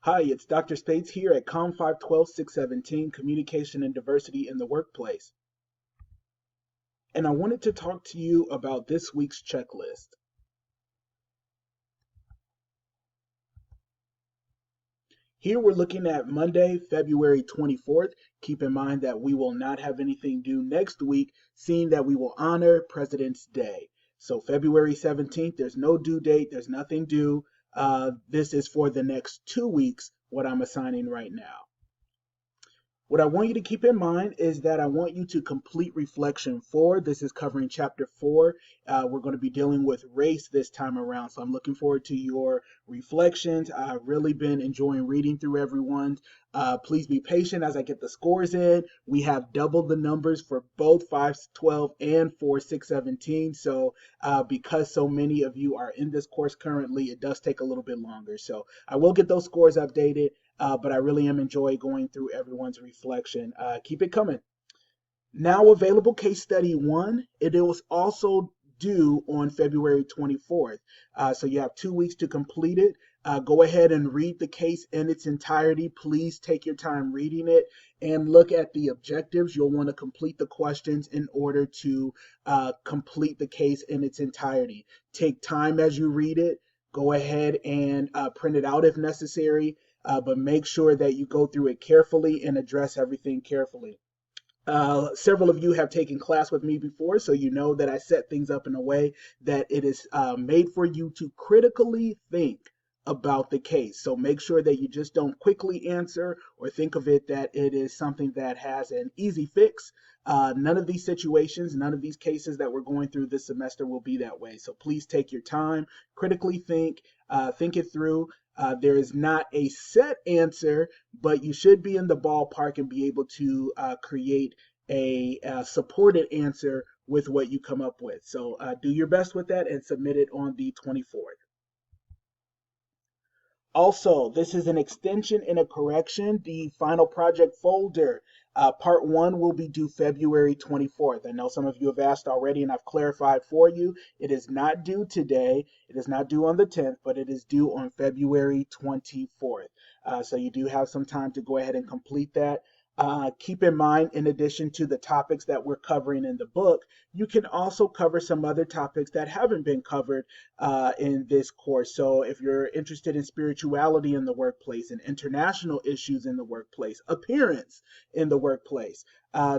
Hi, it's Dr. Spades here at Com 512-617, Communication and Diversity in the Workplace. And I wanted to talk to you about this week's checklist. Here we're looking at Monday, February 24th. Keep in mind that we will not have anything due next week, seeing that we will honor President's Day. So February 17th, there's no due date, there's nothing due. This is for the next 2 weeks, what I'm assigning right now. What I want you to keep in mind is that I want you to complete reflection 4. This is covering chapter 4. We're going to be dealing with race this time around. So I'm looking forward to your reflections. I've really been enjoying reading through everyone's. Please be patient as I get the scores in. We have doubled the numbers for both 512 and for 617. So because so many of you are in this course currently, it does take a little bit longer. So I will get those scores updated. But I really am enjoying going through everyone's reflection. Keep it coming. Now available case study 1. It was also due on February 24th. So you have 2 weeks to complete it. Go ahead and read the case in its entirety. Please take your time reading it and look at the objectives. You'll want to complete the questions in order to complete the case in its entirety. Take time as you read it. Go ahead and print it out if necessary. But make sure that you go through it carefully and address everything carefully. Several of you have taken class with me before, so you know that I set things up in a way that it is made for you to critically think about the case. So make sure that you just don't quickly answer or think of it that it is something that has an easy fix. None of these situations, none of these cases that we're going through this semester will be that way. So please take your time, critically think it through. There is not a set answer, but you should be in the ballpark and be able to create a supported answer with what you come up with. So do your best with that and submit it on the 24th. Also, this is an extension and a correction. The final project folder, part 1 will be due February 24th. I know some of you have asked already and I've clarified for you. It is not due today. It is not due on the 10th, but it is due on February 24th. So you do have some time to go ahead and complete that. Keep in mind, in addition to the topics that we're covering in the book, you can also cover some other topics that haven't been covered in this course. So if you're interested in spirituality in the workplace and international issues in the workplace, appearance in the workplace,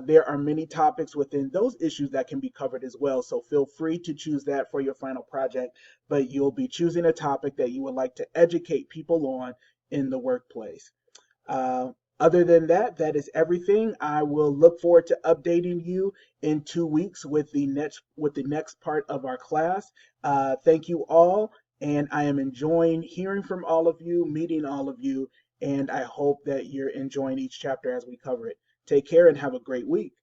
there are many topics within those issues that can be covered as well. So feel free to choose that for your final project, but you'll be choosing a topic that you would like to educate people on in the workplace. Other than that, that is everything. I will look forward to updating you in 2 weeks with the next part of our class. Thank you all, and I am enjoying hearing from all of you, meeting all of you, and I hope that you're enjoying each chapter as we cover it. Take care and have a great week.